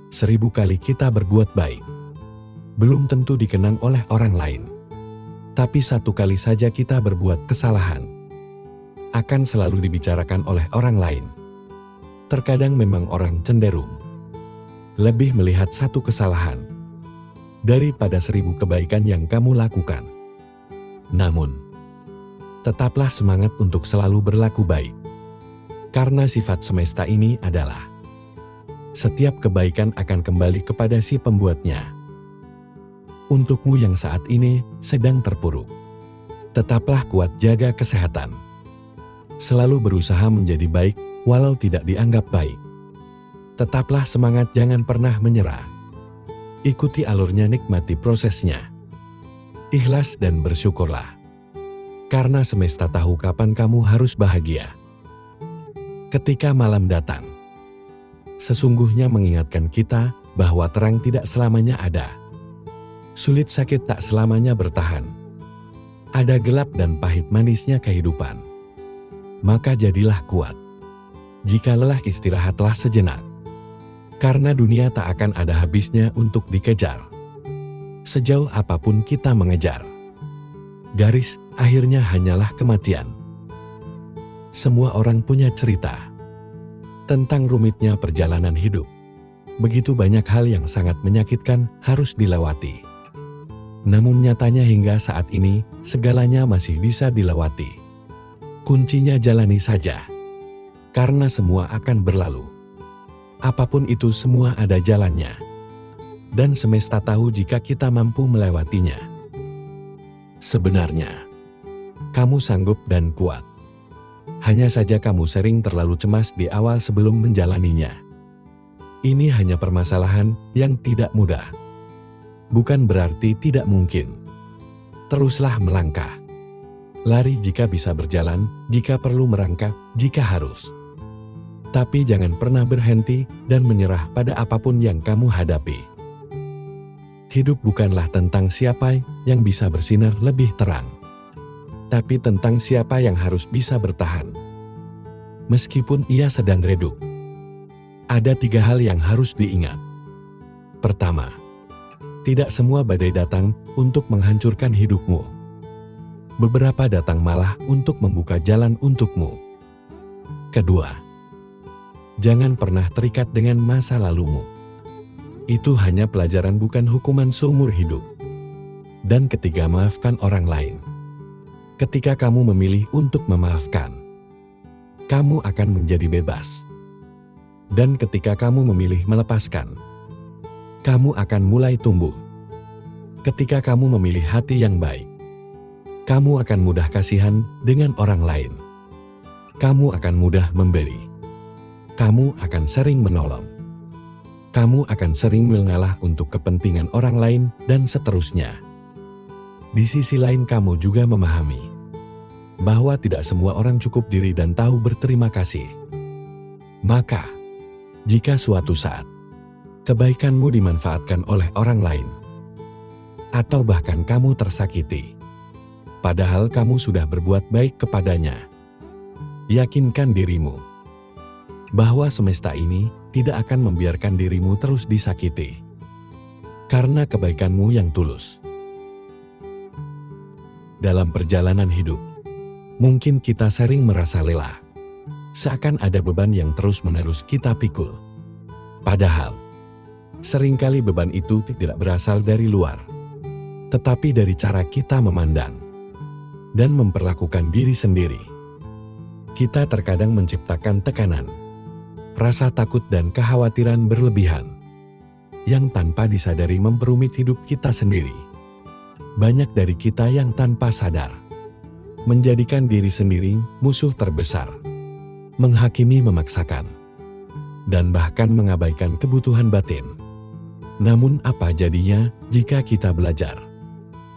1000 kali kita berbuat baik, belum tentu dikenang oleh orang lain. Tapi 1 kali saja kita berbuat kesalahan, akan selalu dibicarakan oleh orang lain. Terkadang memang orang cenderung lebih melihat 1 kesalahan daripada 1000 kebaikan yang kamu lakukan. Namun, tetaplah semangat untuk selalu berlaku baik. Karena sifat semesta ini adalah setiap kebaikan akan kembali kepada si pembuatnya. Untukmu yang saat ini sedang terpuruk, tetaplah kuat, jaga kesehatan. Selalu berusaha menjadi baik walau tidak dianggap baik. Tetaplah semangat, jangan pernah menyerah. Ikuti alurnya, nikmati prosesnya. Ikhlas dan bersyukurlah. Karena semesta tahu kapan kamu harus bahagia. Ketika malam datang, sesungguhnya mengingatkan kita bahwa terang tidak selamanya ada. Sulit sakit tak selamanya bertahan. Ada gelap dan pahit manisnya kehidupan. Maka jadilah kuat. Jika lelah, istirahatlah sejenak. Karena dunia tak akan ada habisnya untuk dikejar. Sejauh apapun kita mengejar, garis akhirnya hanyalah kematian. Semua orang punya cerita tentang rumitnya perjalanan hidup. Begitu banyak hal yang sangat menyakitkan harus dilewati. Namun nyatanya hingga saat ini, segalanya masih bisa dilewati. Kuncinya jalani saja. Karena semua akan berlalu. Apapun itu, semua ada jalannya. Dan semesta tahu jika kita mampu melewatinya. Sebenarnya, kamu sanggup dan kuat. Hanya saja kamu sering terlalu cemas di awal sebelum menjalaninya. Ini hanya permasalahan yang tidak mudah. Bukan berarti tidak mungkin. Teruslah melangkah. Lari jika bisa berjalan, jika perlu merangkak, jika harus. Tapi jangan pernah berhenti dan menyerah pada apapun yang kamu hadapi. Hidup bukanlah tentang siapa yang bisa bersinar lebih terang, tapi tentang siapa yang harus bisa bertahan. Meskipun ia sedang redup. Ada 3 hal yang harus diingat. Pertama, tidak semua badai datang untuk menghancurkan hidupmu. Beberapa datang malah untuk membuka jalan untukmu. Kedua, jangan pernah terikat dengan masa lalumu. Itu hanya pelajaran, bukan hukuman seumur hidup. Dan ketiga, maafkan orang lain. Ketika kamu memilih untuk memaafkan, kamu akan menjadi bebas. Dan ketika kamu memilih melepaskan, kamu akan mulai tumbuh. Ketika kamu memilih hati yang baik, kamu akan mudah kasihan dengan orang lain. Kamu akan mudah memberi. Kamu akan sering menolong. Kamu akan sering mengalah untuk kepentingan orang lain, dan seterusnya. Di sisi lain, kamu juga memahami bahwa tidak semua orang cukup diri dan tahu berterima kasih. Maka, jika suatu saat kebaikanmu dimanfaatkan oleh orang lain, atau bahkan kamu tersakiti, padahal kamu sudah berbuat baik kepadanya, yakinkan dirimu bahwa semesta ini tidak akan membiarkan dirimu terus disakiti. Karena kebaikanmu yang tulus. Dalam perjalanan hidup, mungkin kita sering merasa lelah. Seakan ada beban yang terus-menerus kita pikul. Padahal, seringkali beban itu tidak berasal dari luar, tetapi dari cara kita memandang dan memperlakukan diri sendiri. Kita terkadang menciptakan tekanan, rasa takut dan kekhawatiran berlebihan yang tanpa disadari memperumit hidup kita sendiri. Banyak dari kita yang tanpa sadar menjadikan diri sendiri musuh terbesar, menghakimi, memaksakan, dan bahkan mengabaikan kebutuhan batin. Namun apa jadinya jika kita belajar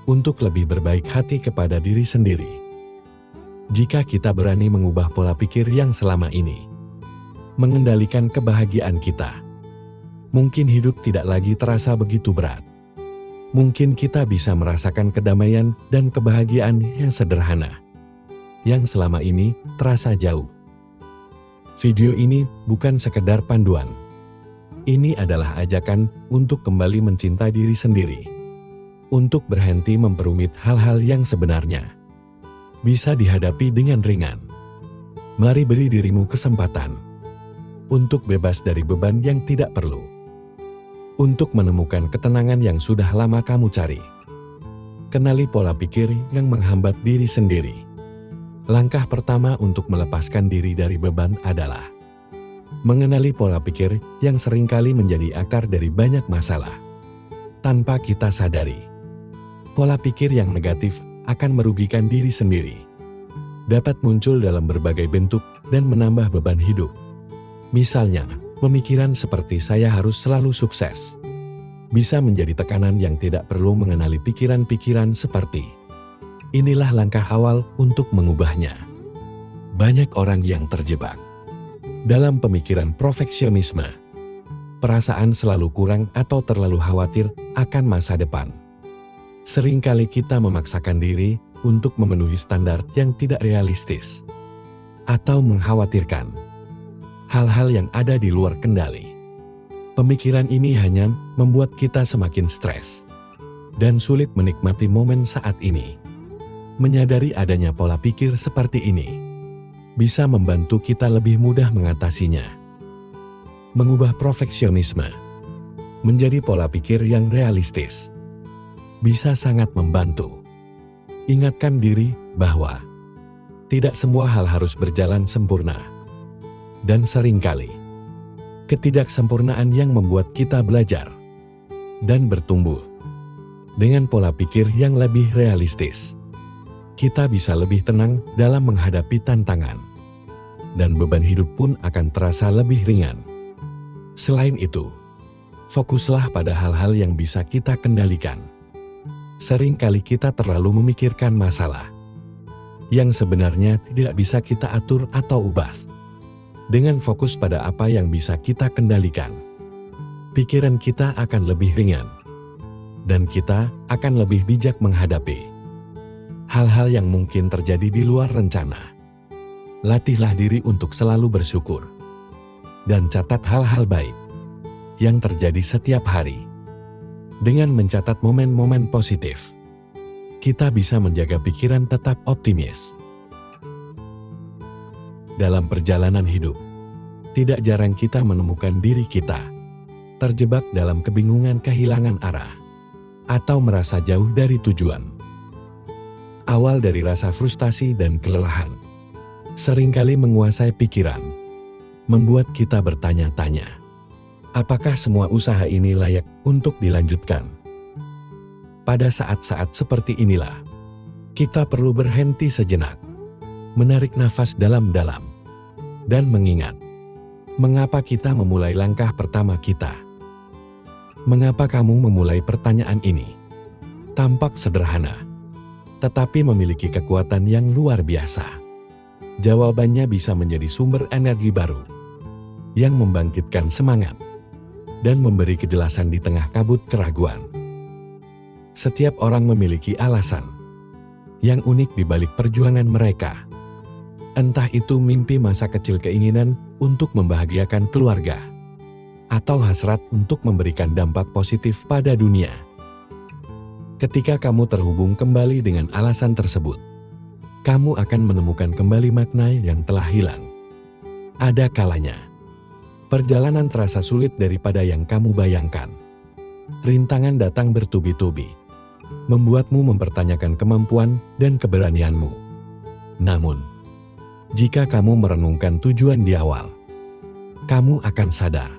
untuk lebih berbaik hati kepada diri sendiri? Jika kita berani mengubah pola pikir yang selama ini mengendalikan kebahagiaan kita, mungkin hidup tidak lagi terasa begitu berat. Mungkin kita bisa merasakan kedamaian dan kebahagiaan yang sederhana, yang selama ini terasa jauh. Video ini bukan sekedar panduan. Ini adalah ajakan untuk kembali mencintai diri sendiri. Untuk berhenti memperumit hal-hal yang sebenarnya bisa dihadapi dengan ringan. Mari beri dirimu kesempatan untuk bebas dari beban yang tidak perlu. Untuk menemukan ketenangan yang sudah lama kamu cari. Kenali pola pikir yang menghambat diri sendiri. Langkah pertama untuk melepaskan diri dari beban adalah mengenali pola pikir yang seringkali menjadi akar dari banyak masalah. Tanpa kita sadari, pola pikir yang negatif akan merugikan diri sendiri. Dapat muncul dalam berbagai bentuk dan menambah beban hidup. Misalnya, pemikiran seperti saya harus selalu sukses. Bisa menjadi tekanan yang tidak perlu. Mengenali pikiran-pikiran seperti inilah langkah awal untuk mengubahnya. Banyak orang yang terjebak dalam pemikiran perfeksionisme. Perasaan selalu kurang atau terlalu khawatir akan masa depan. Seringkali kita memaksakan diri untuk memenuhi standar yang tidak realistis atau mengkhawatirkan hal-hal yang ada di luar kendali. Pemikiran ini hanya membuat kita semakin stres dan sulit menikmati momen saat ini. Menyadari adanya pola pikir seperti ini bisa membantu kita lebih mudah mengatasinya. Mengubah perfeksionisme menjadi pola pikir yang realistis bisa sangat membantu. Ingatkan diri bahwa tidak semua hal harus berjalan sempurna. Dan seringkali, ketidaksempurnaan yang membuat kita belajar dan bertumbuh. Dengan pola pikir yang lebih realistis, kita bisa lebih tenang dalam menghadapi tantangan. Dan beban hidup pun akan terasa lebih ringan. Selain itu, fokuslah pada hal-hal yang bisa kita kendalikan. Seringkali kita terlalu memikirkan masalah yang sebenarnya tidak bisa kita atur atau ubah. Dengan fokus pada apa yang bisa kita kendalikan, pikiran kita akan lebih ringan, dan kita akan lebih bijak menghadapi hal-hal yang mungkin terjadi di luar rencana. Latihlah diri untuk selalu bersyukur dan catat hal-hal baik yang terjadi setiap hari. Dengan mencatat momen-momen positif, kita bisa menjaga pikiran tetap optimis. Dalam perjalanan hidup, tidak jarang kita menemukan diri kita terjebak dalam kebingungan, kehilangan arah, atau merasa jauh dari tujuan. Awal dari rasa frustasi dan kelelahan seringkali menguasai pikiran, membuat kita bertanya-tanya, apakah semua usaha ini layak untuk dilanjutkan? Pada saat-saat seperti inilah, kita perlu berhenti sejenak, menarik nafas dalam-dalam, dan mengingat, mengapa kita memulai langkah pertama kita? Mengapa kamu memulai pertanyaan ini? Tampak sederhana, tetapi memiliki kekuatan yang luar biasa. Jawabannya bisa menjadi sumber energi baru yang membangkitkan semangat dan memberi kejelasan di tengah kabut keraguan. Setiap orang memiliki alasan yang unik di balik perjuangan mereka. Entah itu mimpi masa kecil, keinginan untuk membahagiakan keluarga, atau hasrat untuk memberikan dampak positif pada dunia. Ketika kamu terhubung kembali dengan alasan tersebut, kamu akan menemukan kembali makna yang telah hilang. Ada kalanya, perjalanan terasa sulit daripada yang kamu bayangkan. Rintangan datang bertubi-tubi, membuatmu mempertanyakan kemampuan dan keberanianmu. Namun, jika kamu merenungkan tujuan di awal, kamu akan sadar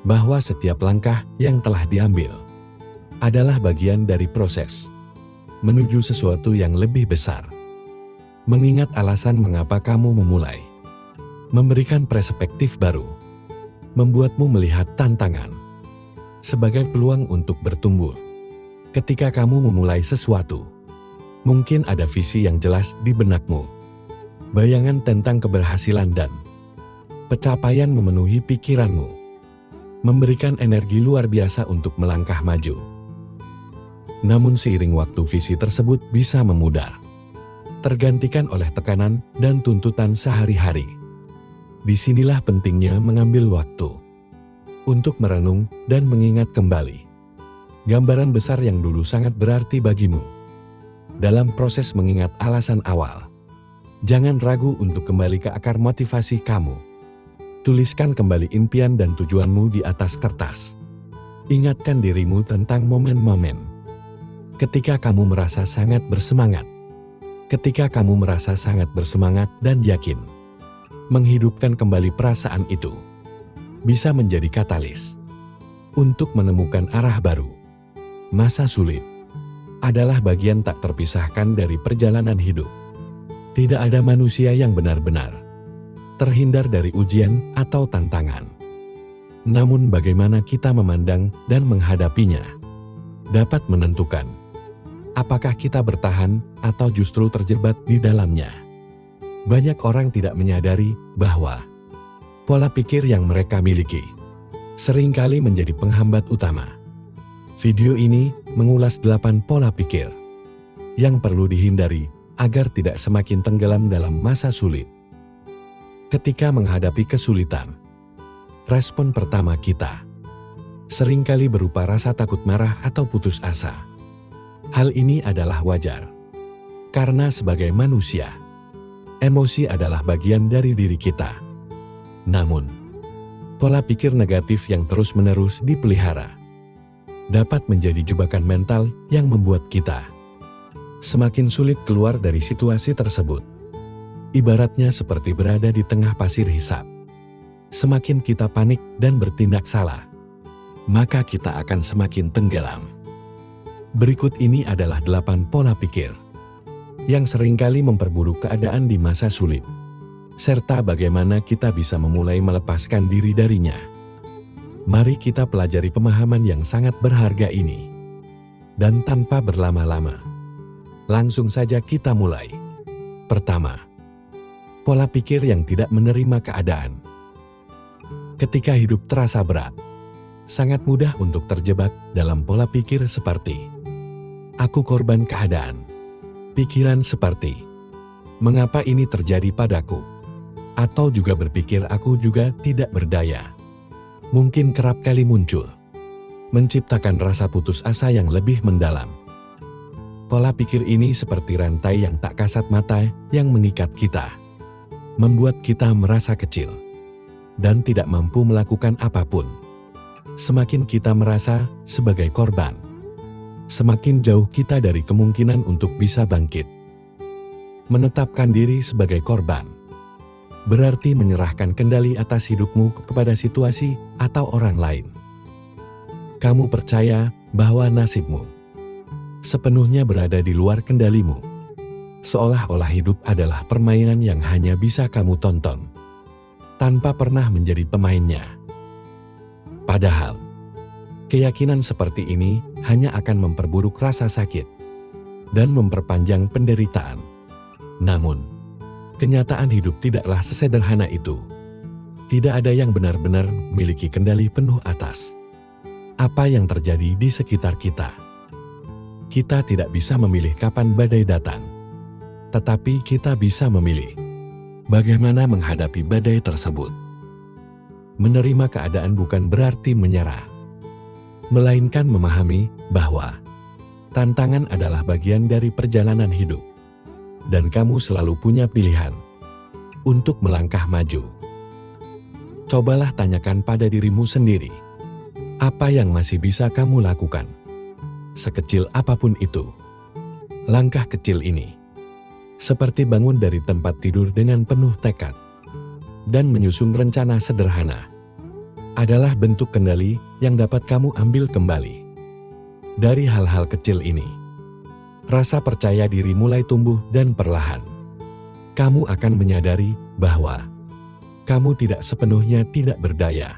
bahwa setiap langkah yang telah diambil adalah bagian dari proses menuju sesuatu yang lebih besar. Mengingat alasan mengapa kamu memulai, memberikan perspektif baru, membuatmu melihat tantangan sebagai peluang untuk bertumbuh. Ketika kamu memulai sesuatu, mungkin ada visi yang jelas di benakmu, bayangan tentang keberhasilan dan pencapaian memenuhi pikiranmu, memberikan energi luar biasa untuk melangkah maju. Namun seiring waktu, visi tersebut bisa memudar, tergantikan oleh tekanan dan tuntutan sehari-hari. Disinilah pentingnya mengambil waktu untuk merenung dan mengingat kembali gambaran besar yang dulu sangat berarti bagimu. Dalam proses mengingat alasan awal, jangan ragu untuk kembali ke akar motivasi kamu. Tuliskan kembali impian dan tujuanmu di atas kertas. Ingatkan dirimu tentang momen-momen ketika kamu merasa sangat bersemangat. Ketika kamu merasa sangat bersemangat dan yakin, menghidupkan kembali perasaan itu bisa menjadi katalis untuk menemukan arah baru. Masa sulit adalah bagian tak terpisahkan dari perjalanan hidup. Tidak ada manusia yang benar-benar terhindar dari ujian atau tantangan. Namun bagaimana kita memandang dan menghadapinya dapat menentukan apakah kita bertahan atau justru terjebak di dalamnya. Banyak orang tidak menyadari bahwa pola pikir yang mereka miliki seringkali menjadi penghambat utama. Video ini mengulas 8 pola pikir yang perlu dihindari agar tidak semakin tenggelam dalam masa sulit. Ketika menghadapi kesulitan, respon pertama kita seringkali berupa rasa takut, marah, atau putus asa. Hal ini adalah wajar, karena sebagai manusia, emosi adalah bagian dari diri kita. Namun, pola pikir negatif yang terus-menerus dipelihara dapat menjadi jebakan mental yang membuat kita semakin sulit keluar dari situasi tersebut. Ibaratnya seperti berada di tengah pasir hisap. Semakin kita panik dan bertindak salah, maka kita akan semakin tenggelam. Berikut ini adalah 8 pola pikir yang seringkali memperburuk keadaan di masa sulit, serta bagaimana kita bisa memulai melepaskan diri darinya. Mari kita pelajari pemahaman yang sangat berharga ini. Dan tanpa berlama-lama, langsung saja kita mulai. Pertama, pola pikir yang tidak menerima keadaan. Ketika hidup terasa berat, sangat mudah untuk terjebak dalam pola pikir seperti "aku korban keadaan". Pikiran seperti "mengapa ini terjadi padaku?" atau juga berpikir "aku juga tidak berdaya", mungkin kerap kali muncul, menciptakan rasa putus asa yang lebih mendalam. Pola pikir ini seperti rantai yang tak kasat mata yang mengikat kita, membuat kita merasa kecil dan tidak mampu melakukan apapun. Semakin kita merasa sebagai korban, semakin jauh kita dari kemungkinan untuk bisa bangkit. Menetapkan diri sebagai korban berarti menyerahkan kendali atas hidupmu kepada situasi atau orang lain. Kamu percaya bahwa nasibmu sepenuhnya berada di luar kendalimu, seolah-olah hidup adalah permainan yang hanya bisa kamu tonton, tanpa pernah menjadi pemainnya. Padahal, keyakinan seperti ini hanya akan memperburuk rasa sakit dan memperpanjang penderitaan. Namun, kenyataan hidup tidaklah sesederhana itu. Tidak ada yang benar-benar memiliki kendali penuh atas apa yang terjadi di sekitar kita. Kita tidak bisa memilih kapan badai datang, tetapi kita bisa memilih bagaimana menghadapi badai tersebut. Menerima keadaan bukan berarti menyerah, melainkan memahami bahwa tantangan adalah bagian dari perjalanan hidup, dan kamu selalu punya pilihan untuk melangkah maju. Cobalah tanyakan pada dirimu sendiri, apa yang masih bisa kamu lakukan? Sekecil apapun itu, langkah kecil ini, seperti bangun dari tempat tidur dengan penuh tekad dan menyusun rencana sederhana, adalah bentuk kendali yang dapat kamu ambil kembali. Dari hal-hal kecil ini, rasa percaya diri mulai tumbuh dan perlahan kamu akan menyadari bahwa kamu tidak sepenuhnya tidak berdaya.